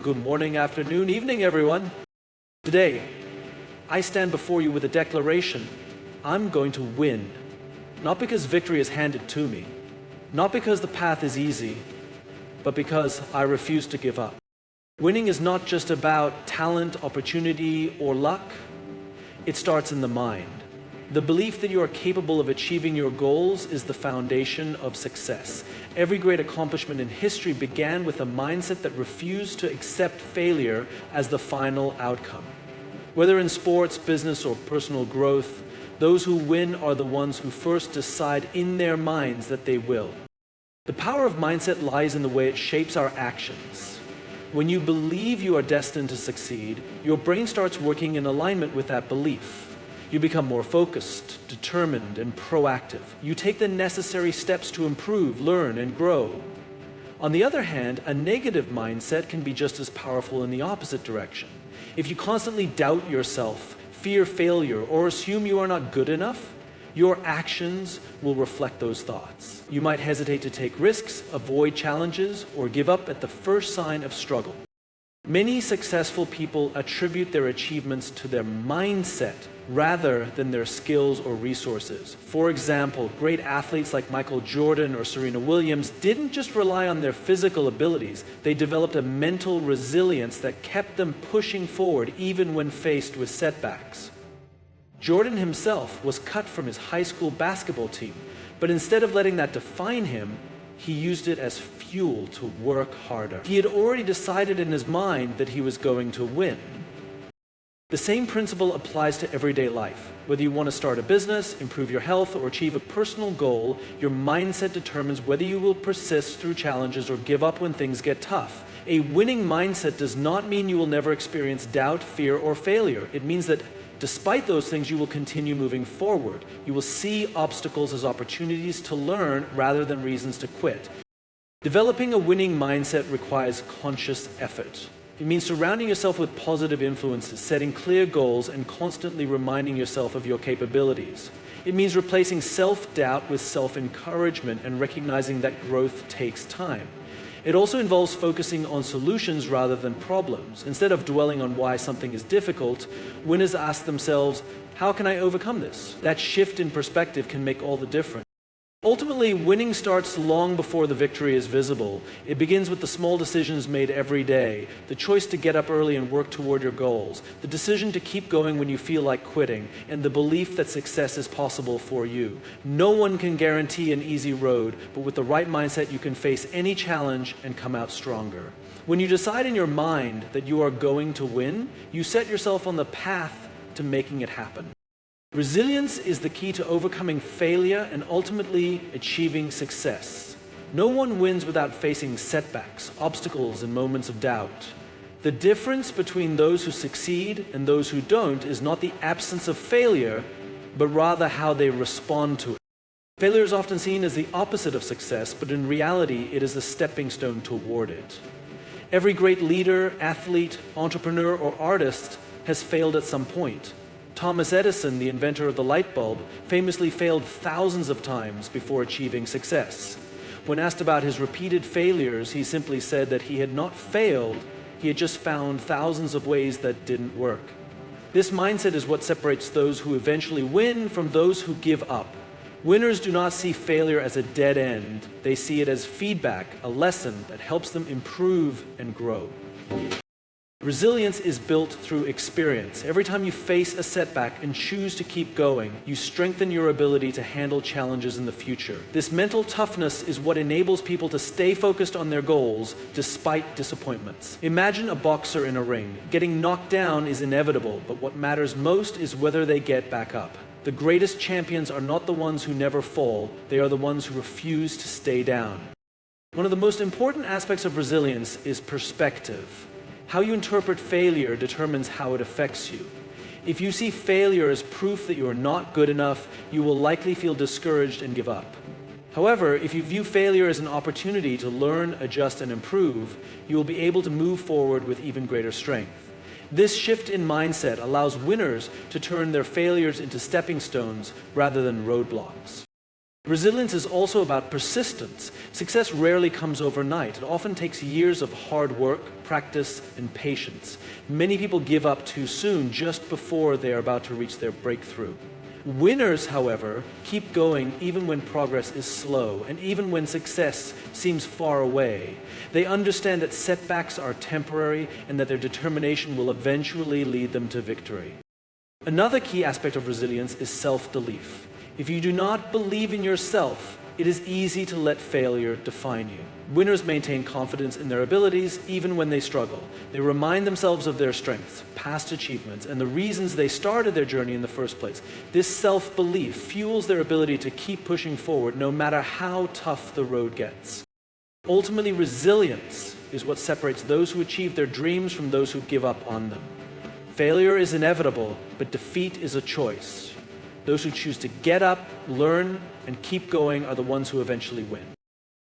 Good morning, afternoon, evening, everyone. Today, I stand before you with a declaration. I'm going to win. Not because victory is handed to me, not because the path is easy, but because I refuse to give up. Winning is not just about talent, opportunity, or luck. It starts in the mind. The belief that you are capable of achieving your goals is the foundation of success. Every great accomplishment in history began with a mindset that refused to accept failure as the final outcome. Whether in sports, business, or personal growth, those who win are the ones who first decide in their minds that they will. The power of mindset lies in the way it shapes our actions. When you believe you are destined to succeed, your brain starts working in alignment with that belief. You become more focused, determined, and proactive. You take the necessary steps to improve, learn, and grow. On the other hand, a negative mindset can be just as powerful in the opposite direction. If you constantly doubt yourself, fear failure, or assume you are not good enough, your actions will reflect those thoughts. You might hesitate to take risks, avoid challenges, or give up at the first sign of struggle. Many successful people attribute their achievements to their mindset rather than their skills or resources. For example, great athletes like Michael Jordan or Serena Williams didn't just rely on their physical abilities, they developed a mental resilience that kept them pushing forward even when faced with setbacks. Jordan himself was cut from his high school basketball team, but instead of letting that define him, he used it as fuel to work harder. He had already decided in his mind that he was going to win. The same principle applies to everyday life. Whether you want to start a business, improve your health, or achieve a personal goal, your mindset determines whether you will persist through challenges or give up when things get tough. A winning mindset does not mean you will never experience doubt, fear, or failure. It means that despite those things, you will continue moving forward. You will see obstacles as opportunities to learn rather than reasons to quit. Developing a winning mindset requires conscious effort. It means surrounding yourself with positive influences, setting clear goals, and constantly reminding yourself of your capabilities. It means replacing self-doubt with self-encouragement and recognizing that growth takes time. It also involves focusing on solutions rather than problems. Instead of dwelling on why something is difficult, winners ask themselves, how can I overcome this? That shift in perspective can make all the difference. Ultimately, winning starts long before the victory is visible. It begins with the small decisions made every day, the choice to get up early and work toward your goals, the decision to keep going when you feel like quitting, and the belief that success is possible for you. No one can guarantee an easy road, but with the right mindset, you can face any challenge and come out stronger. When you decide in your mind that you are going to win, you set yourself on the path to making it happen. Resilience is the key to overcoming failure and ultimately achieving success. No one wins without facing setbacks, obstacles, and moments of doubt. The difference between those who succeed and those who don't is not the absence of failure, but rather how they respond to it. Failure is often seen as the opposite of success, but in reality, it is a stepping stone toward it. Every great leader, athlete, entrepreneur, or artist has failed at some point. Thomas Edison, the inventor of the light bulb, famously failed thousands of times before achieving success. When asked about his repeated failures, he simply said that he had not failed, he had just found thousands of ways that didn't work. This mindset is what separates those who eventually win from those who give up. Winners do not see failure as a dead end. They see it as feedback, a lesson that helps them improve and grow. Resilience is built through experience. Every time you face a setback and choose to keep going, you strengthen your ability to handle challenges in the future. This mental toughness is what enables people to stay focused on their goals despite disappointments. Imagine a boxer in a ring. Getting knocked down is inevitable, but what matters most is whether they get back up. The greatest champions are not the ones who never fall, they are the ones who refuse to stay down. One of the most important aspects of resilience is perspective. How you interpret failure determines how it affects you. If you see failure as proof that you are not good enough, you will likely feel discouraged and give up. However, if you view failure as an opportunity to learn, adjust, and improve, you will be able to move forward with even greater strength. This shift in mindset allows winners to turn their failures into stepping stones rather than roadblocks. Resilience is also about persistence. Success rarely comes overnight. It often takes years of hard work, practice, and patience. Many people give up too soon, just before they are about to reach their breakthrough. Winners, however, keep going even when progress is slow and even when success seems far away. They understand that setbacks are temporary and that their determination will eventually lead them to victory. Another key aspect of resilience is self-belief. If you do not believe in yourself, it is easy to let failure define you. Winners maintain confidence in their abilities even when they struggle. They remind themselves of their strengths, past achievements, and the reasons they started their journey in the first place. This self-belief fuels their ability to keep pushing forward no matter how tough the road gets. Ultimately, resilience is what separates those who achieve their dreams from those who give up on them. Failure is inevitable, but defeat is a choice. Those who choose to get up, learn, and keep going are the ones who eventually win.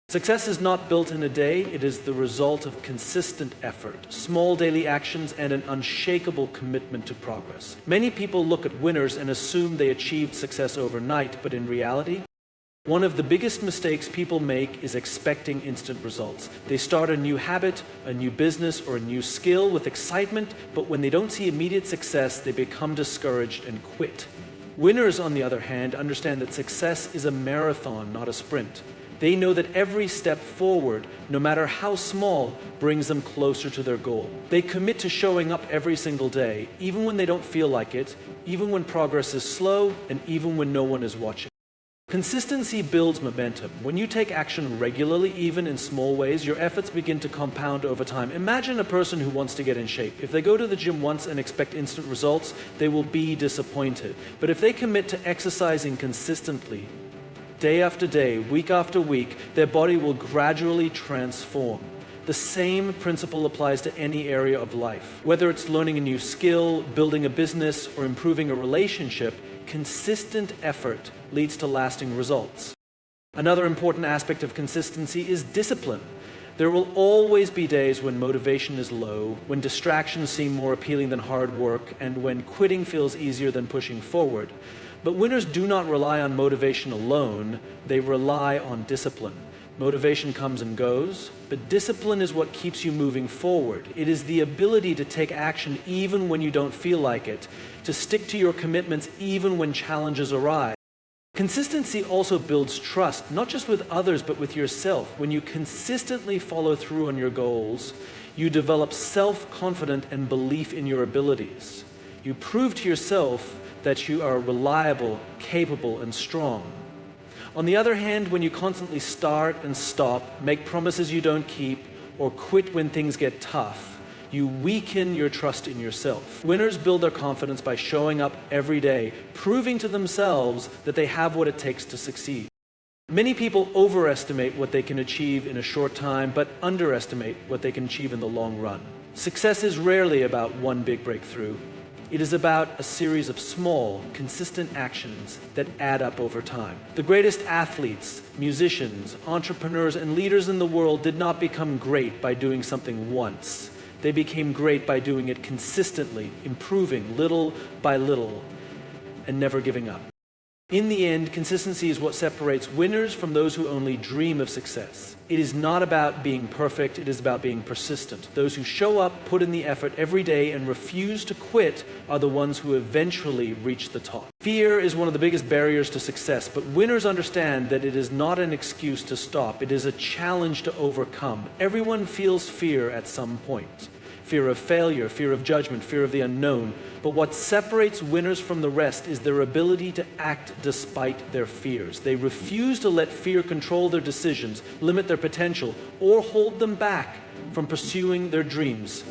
Success is not built in a day. It is the result of consistent effort, small daily actions, and an unshakable commitment to progress. Many people look at winners and assume they achieved success overnight, but in reality, one of the biggest mistakes people make is expecting instant results. They start a new habit, a new business, or a new skill with excitement, but when they don't see immediate success, they become discouraged and quit. Winners, on the other hand, understand that success is a marathon, not a sprint. They know that every step forward, no matter how small, brings them closer to their goal. They commit to showing up every single day, even when they don't feel like it, even when progress is slow, and even when no one is watching. Consistency builds momentum. When you take action regularly, even in small ways, your efforts begin to compound over time. Imagine a person who wants to get in shape. If they go to the gym once and expect instant results, they will be disappointed. But if they commit to exercising consistently, day after day, week after week, their body will gradually transform. The same principle applies to any area of life. Whether it's learning a new skill, building a business, or improving a relationship, consistent effort leads to lasting results. Another important aspect of consistency is discipline. There will always be days when motivation is low, when distractions seem more appealing than hard work, and when quitting feels easier than pushing forward. But winners do not rely on motivation alone, they rely on discipline. Motivation comes and goes, but discipline is what keeps you moving forward. It is the ability to take action even when you don't feel like it, to stick to your commitments even when challenges arise. Consistency also builds trust, not just with others, but with yourself. When you consistently follow through on your goals, you develop self-confidence and belief in your abilities. You prove to yourself that you are reliable, capable, and strong. On the other hand, when you constantly start and stop, make promises you don't keep, or quit when things get tough, you weaken your trust in yourself. Winners build their confidence by showing up every day, proving to themselves that they have what it takes to succeed. Many people overestimate what they can achieve in a short time, but underestimate what they can achieve in the long run. Success is rarely about one big breakthrough. It is about a series of small, consistent actions that add up over time. The greatest athletes, musicians, entrepreneurs, and leaders in the world did not become great by doing something once. They became great by doing it consistently, improving little by little, and never giving up. In the end, consistency is what separates winners from those who only dream of success. It is not about being perfect, it is about being persistent. Those who show up, put in the effort every day, and refuse to quit are the ones who eventually reach the top. Fear is one of the biggest barriers to success, but winners understand that it is not an excuse to stop. It is a challenge to overcome. Everyone feels fear at some point. Fear of failure, fear of judgment, fear of the unknown. But what separates winners from the rest is their ability to act despite their fears. They refuse to let fear control their decisions, limit their potential, or hold them back from pursuing their dreams.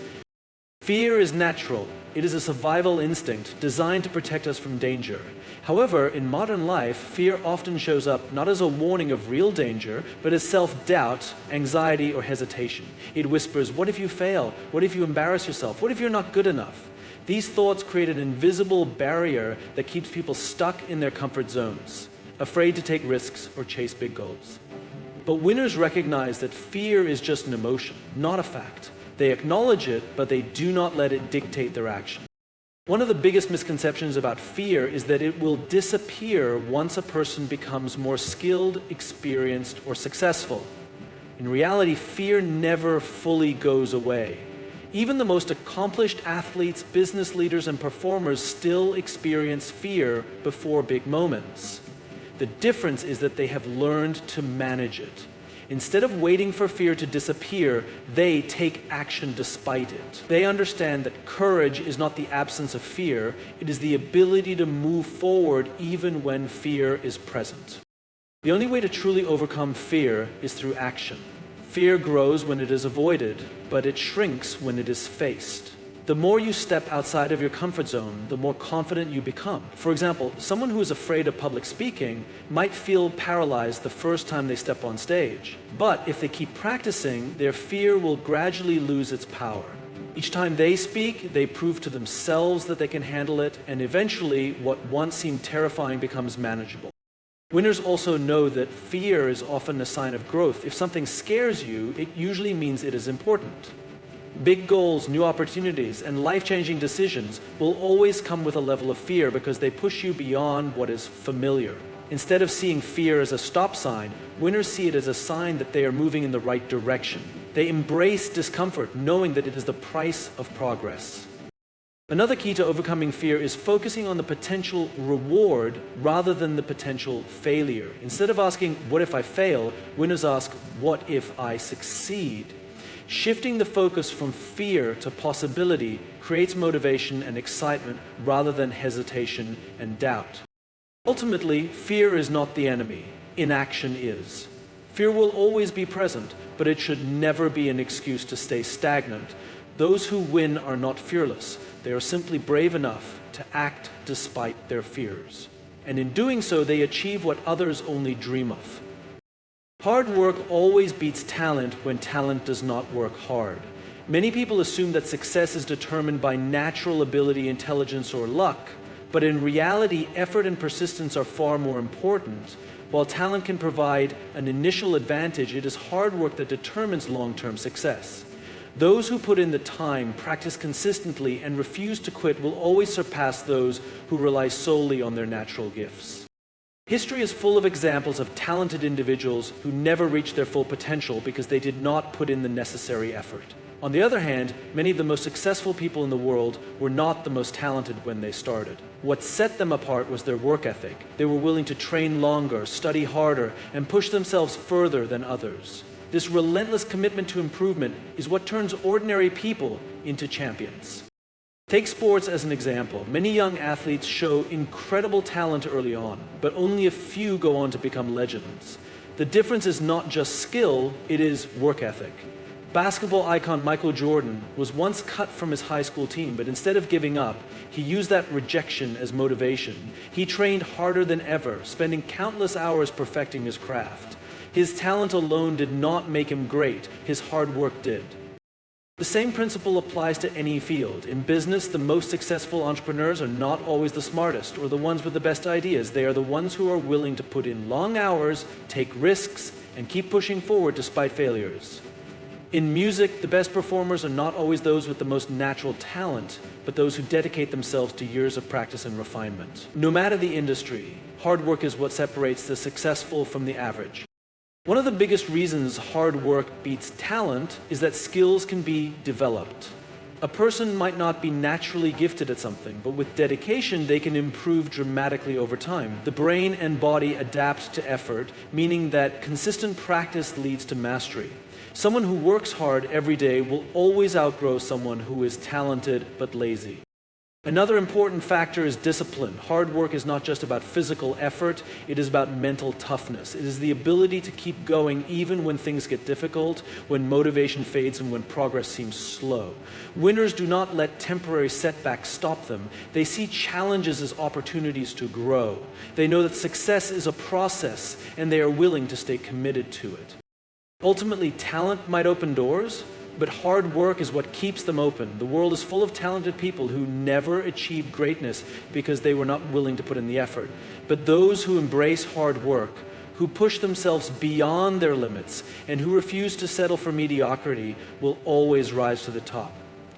Fear is natural. It is a survival instinct designed to protect us from danger. However, in modern life, fear often shows up not as a warning of real danger, but as self-doubt, anxiety, or hesitation. It whispers, what if you fail? What if you embarrass yourself? What if you're not good enough? These thoughts create an invisible barrier that keeps people stuck in their comfort zones, afraid to take risks or chase big goals. But winners recognize that fear is just an emotion, not a fact. They acknowledge it, but they do not let it dictate their action. One of the biggest misconceptions about fear is that it will disappear once a person becomes more skilled, experienced, or successful. In reality, fear never fully goes away. Even the most accomplished athletes, business leaders, and performers still experience fear before big moments. The difference is that they have learned to manage it. Instead of waiting for fear to disappear, they take action despite it. They understand that courage is not the absence of fear, it is the ability to move forward even when fear is present. The only way to truly overcome fear is through action. Fear grows when it is avoided, but it shrinks when it is faced. The more you step outside of your comfort zone, the more confident you become. For example, someone who is afraid of public speaking might feel paralyzed the first time they step on stage. But if they keep practicing, their fear will gradually lose its power. Each time they speak, they prove to themselves that they can handle it, and eventually what once seemed terrifying becomes manageable. Winners also know that fear is often a sign of growth. If something scares you, it usually means it is important. Big goals, new opportunities, and life-changing decisions will always come with a level of fear because they push you beyond what is familiar. Instead of seeing fear as a stop sign, winners see it as a sign that they are moving in the right direction. They embrace discomfort, knowing that it is the price of progress. Another key to overcoming fear is focusing on the potential reward rather than the potential failure. Instead of asking, "What if I fail?" winners ask, "What if I succeed?" Shifting the focus from fear to possibility creates motivation and excitement rather than hesitation and doubt. Ultimately, fear is not the enemy. Inaction is. Fear will always be present, but it should never be an excuse to stay stagnant. Those who win are not fearless. They are simply brave enough to act despite their fears. And in doing so, they achieve what others only dream of. Hard work always beats talent when talent does not work hard. Many people assume that success is determined by natural ability, intelligence, or luck, but in reality, effort and persistence are far more important. While talent can provide an initial advantage, it is hard work that determines long-term success. Those who put in the time, practice consistently, and refuse to quit will always surpass those who rely solely on their natural gifts. History is full of examples of talented individuals who never reached their full potential because they did not put in the necessary effort. On the other hand, many of the most successful people in the world were not the most talented when they started. What set them apart was their work ethic. They were willing to train longer, study harder, and push themselves further than others. This relentless commitment to improvement is what turns ordinary people into champions. Take sports as an example. Many young athletes show incredible talent early on, but only a few go on to become legends. The difference is not just skill, it is work ethic. Basketball icon Michael Jordan was once cut from his high school team, but instead of giving up, he used that rejection as motivation. He trained harder than ever, spending countless hours perfecting his craft. His talent alone did not make him great, his hard work did. The same principle applies to any field. In business, the most successful entrepreneurs are not always the smartest or the ones with the best ideas. They are the ones who are willing to put in long hours, take risks, and keep pushing forward despite failures. In music, the best performers are not always those with the most natural talent, but those who dedicate themselves to years of practice and refinement. No matter the industry, hard work is what separates the successful from the average. One of the biggest reasons hard work beats talent is that skills can be developed. A person might not be naturally gifted at something, but with dedication they can improve dramatically over time. The brain and body adapt to effort, meaning that consistent practice leads to mastery. Someone who works hard every day will always outgrow someone who is talented but lazy. Another important factor is discipline. Hard work is not just about physical effort, it is about mental toughness. It is the ability to keep going even when things get difficult, when motivation fades, and when progress seems slow. Winners do not let temporary setbacks stop them. They see challenges as opportunities to grow. They know that success is a process, and they are willing to stay committed to it. Ultimately, talent might open doors, but hard work is what keeps them open. The world is full of talented people who never achieved greatness because they were not willing to put in the effort. But those who embrace hard work, who push themselves beyond their limits, and who refuse to settle for mediocrity will always rise to the top.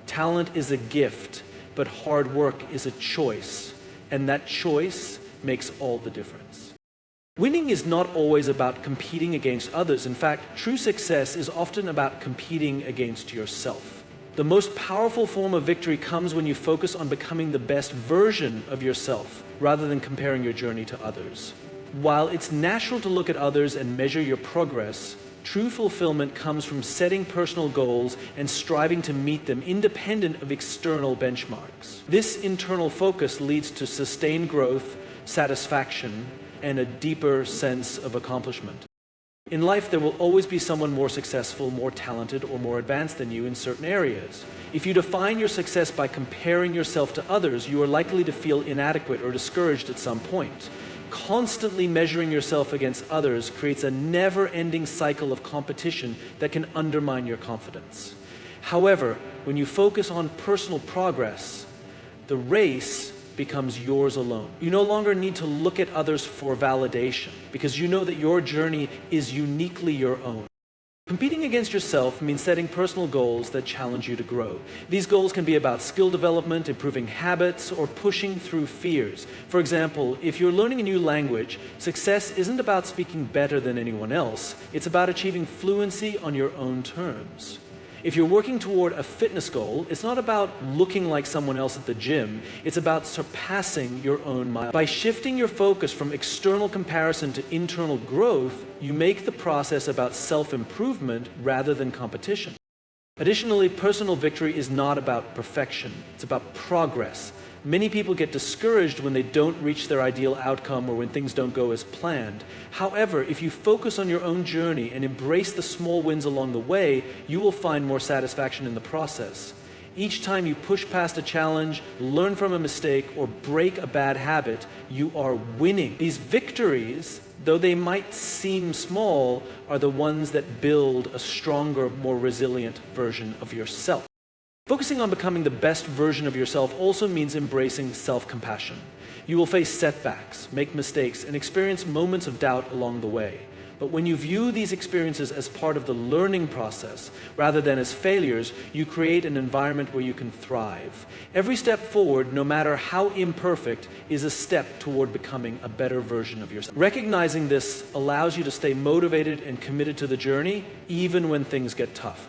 Talent is a gift. but hard work is a choice, and that choice makes all the difference. Winning is not always about competing against others. In fact, true success is often about competing against yourself. The most powerful form of victory comes when you focus on becoming the best version of yourself, rather than comparing your journey to others. While it's natural to look at others and measure your progress, true fulfillment comes from setting personal goals and striving to meet them independent of external benchmarks. This internal focus leads to sustained growth, satisfaction, and a deeper sense of accomplishment. In life, there will always be someone more successful, more talented, or more advanced than you in certain areas. If you define your success by comparing yourself to others, you are likely to feel inadequate or discouraged at some point. Constantly measuring yourself against others creates a never-ending cycle of competition that can undermine your confidence. However, when you focus on personal progress, the race becomes yours alone. You no longer need to look at others for validation because you know that your journey is uniquely your own. Competing against yourself means setting personal goals that challenge you to grow. These goals can be about skill development, improving habits, or pushing through fears. For example, if you're learning a new language, success isn't about speaking better than anyone else. It's about achieving fluency on your own terms. If you're working toward a fitness goal, it's not about looking like someone else at the gym. It's about surpassing your own mile. By shifting your focus from external comparison to internal growth, you make the process about self-improvement rather than competition. Additionally, personal victory is not about perfection. It's about progress. Many people get discouraged when they don't reach their ideal outcome or when things don't go as planned. However, if you focus on your own journey and embrace the small wins along the way, you will find more satisfaction in the process. Each time you push past a challenge, learn from a mistake, or break a bad habit, you are winning. These victories, though they might seem small, are the ones that build a stronger, more resilient version of yourself. Focusing on becoming the best version of yourself also means embracing self-compassion. You will face setbacks, make mistakes, and experience moments of doubt along the way. But when you view these experiences as part of the learning process, rather than as failures, you create an environment where you can thrive. Every step forward, no matter how imperfect, is a step toward becoming a better version of yourself. Recognizing this allows you to stay motivated and committed to the journey, even when things get tough.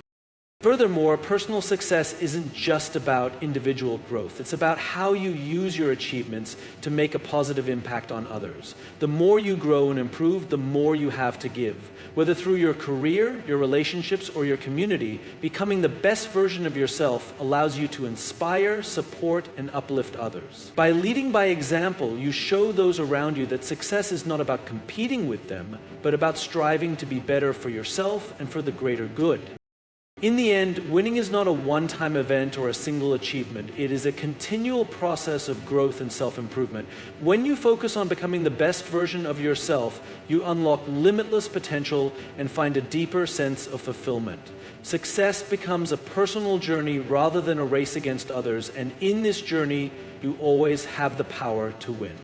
Furthermore, personal success isn't just about individual growth. It's about how you use your achievements to make a positive impact on others. The more you grow and improve, the more you have to give. Whether through your career, your relationships, or your community, becoming the best version of yourself allows you to inspire, support, and uplift others. By leading by example, you show those around you that success is not about competing with them, but about striving to be better for yourself and for the greater good. In the end, winning is not a one-time event or a single achievement. It is a continual process of growth and self-improvement. When you focus on becoming the best version of yourself, you unlock limitless potential and find a deeper sense of fulfillment. Success becomes a personal journey rather than a race against others, and in this journey, you always have the power to win.